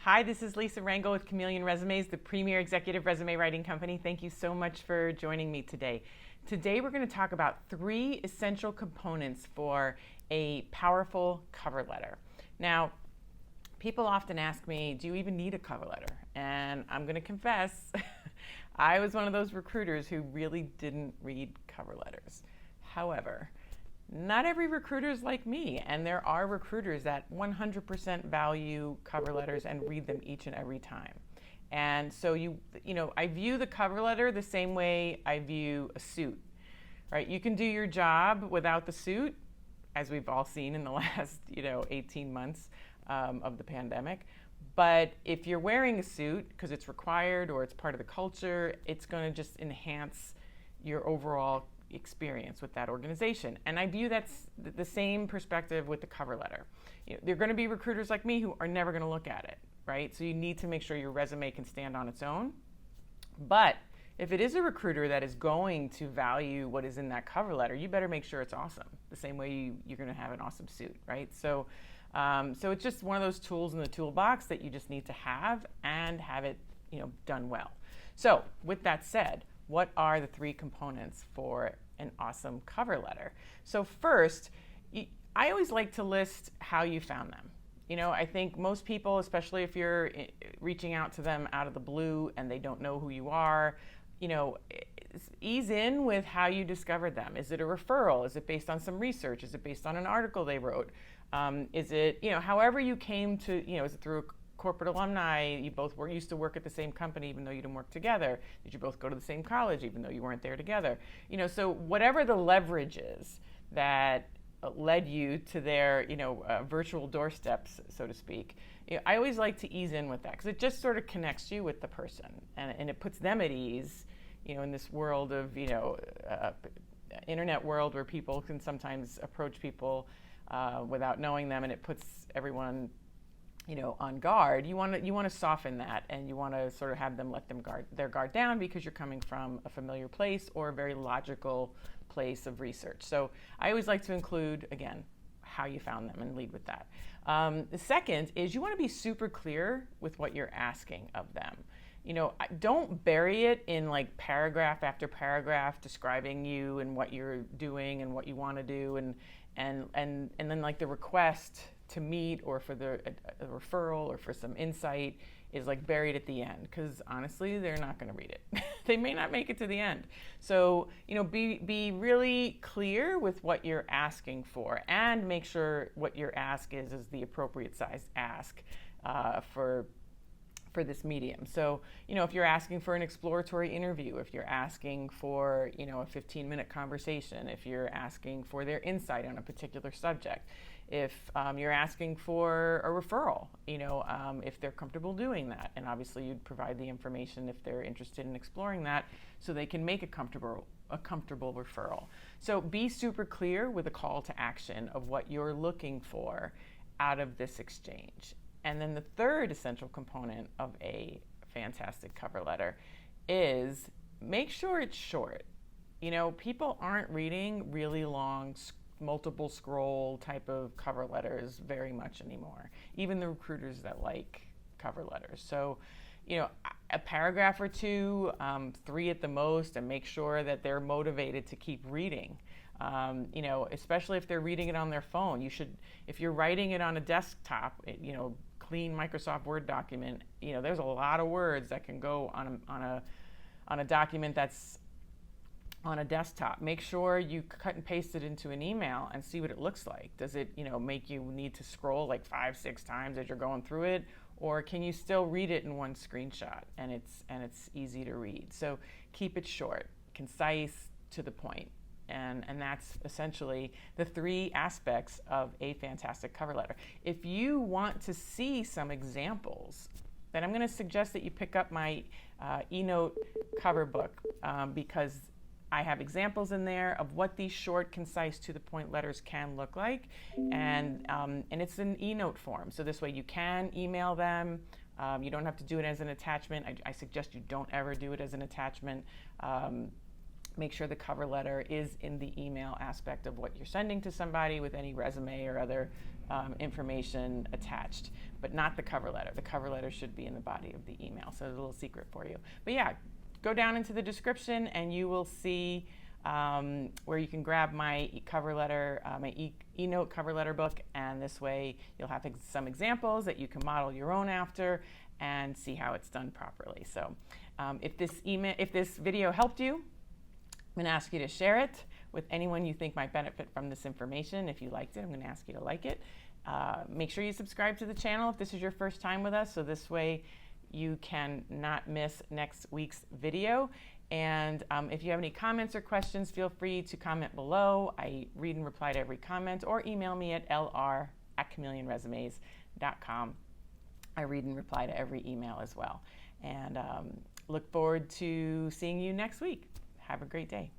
Hi, this is Lisa Rangel with Chameleon Resumes, the premier executive resume writing company. Thank you so much for joining me today. Today we're going to talk about 3 essential components for a powerful cover letter. Now, people often ask me, do you even need a cover letter? And I'm going to confess, I was one of those recruiters who really didn't read cover letters. However, not every recruiter is like me, and there are recruiters that 100% value cover letters and read them each and every time. And so I view the cover letter the same way I view a suit, right? You can do your job without the suit, as we've all seen in the last 18 months of the pandemic. But if you're wearing a suit because it's required or it's part of the culture, it's going to just enhance your overall experience with that organization. And I view that's the same perspective with the cover letter. There are going to be recruiters like me who are never going to look at it, right? So you need to make sure your resume can stand on its own. But if it is a recruiter that is going to value what is in that cover letter, you better make sure it's awesome, the same way you're going to have an awesome suit, right? So it's just one of those tools in the toolbox that you just need to have and have it done well. So with that said, what are the 3 components for an awesome cover letter? So first, I always like to list how you found them. I think most people, especially if you're reaching out to them out of the blue and they don't know who you are, ease in with how you discovered them. Is it a referral? Is it based on some research? Is it based on an article they wrote? Is it, however you came to, is it through a corporate alumni? You both used to work at the same company even though you didn't work together? Did you both go to the same college even though you weren't there together? So whatever the leverage is that led you to their virtual doorsteps, so to speak, I always like to ease in with that because it just sort of connects you with the person and it puts them at ease in this world of internet world where people can sometimes approach people without knowing them, and it puts everyone on guard. You want to soften that, and you want to sort of have them let their guard down because you're coming from a familiar place or a very logical place of research. So I always like to include, again, how you found them and lead with that. The second is you want to be super clear with what you're asking of them. Don't bury it in like paragraph after paragraph describing you and what you're doing and what you want to do, and then like the request to meet or for a referral or for some insight is like buried at the end, because honestly they're not going to read it. They may not make it to the end. So be really clear with what you're asking for, and make sure what your ask is the appropriate size ask for this medium. So if you're asking for an exploratory interview, if you're asking for a 15-minute conversation, if you're asking for their insight on a particular subject, if you're asking for a referral, if they're comfortable doing that, and obviously you'd provide the information if they're interested in exploring that so they can make a comfortable referral. So be super clear with a call to action of what you're looking for out of this exchange. And then the third essential component of a fantastic cover letter is make sure it's short. People aren't reading really long, multiple scroll type of cover letters very much anymore, even the recruiters that like cover letters. So, a paragraph or 2, 3 at the most, and make sure that they're motivated to keep reading. Especially if they're reading it on their phone. You should, if you're writing it on a desktop, clean Microsoft Word document, there's a lot of words that can go on a document that's on a desktop. Make sure you cut and paste it into an email and see what it looks like. Does it, make you need to scroll like 5-6 times as you're going through it, or can you still read it in one screenshot and it's easy to read? So keep it short, concise, to the point. And that's essentially the 3 aspects of a fantastic cover letter. If you want to see some examples, then I'm going to suggest that you pick up my eNote cover book because I have examples in there of what these short, concise, to the point letters can look like, and it's in eNote form. So this way you can email them. You don't have to do it as an attachment. I suggest you don't ever do it as an attachment. make sure the cover letter is in the email aspect of what you're sending to somebody with any resume or other information attached, but not the cover letter. The cover letter should be in the body of the email. So a little secret for you. But yeah, go down into the description and you will see where you can grab my cover letter, my eNote cover letter book, and this way you'll have some examples that you can model your own after and see how it's done properly. So if this video helped you, I'm going to ask you to share it with anyone you think might benefit from this information. If you liked it, I'm going to ask you to like it. Make sure you subscribe to the channel if this is your first time with us, so this way you can not miss next week's video. And if you have any comments or questions, feel free to comment below. I read and reply to every comment, or email me at lr@chameleonresumes.com. I read and reply to every email as well. And look forward to seeing you next week. Have a great day.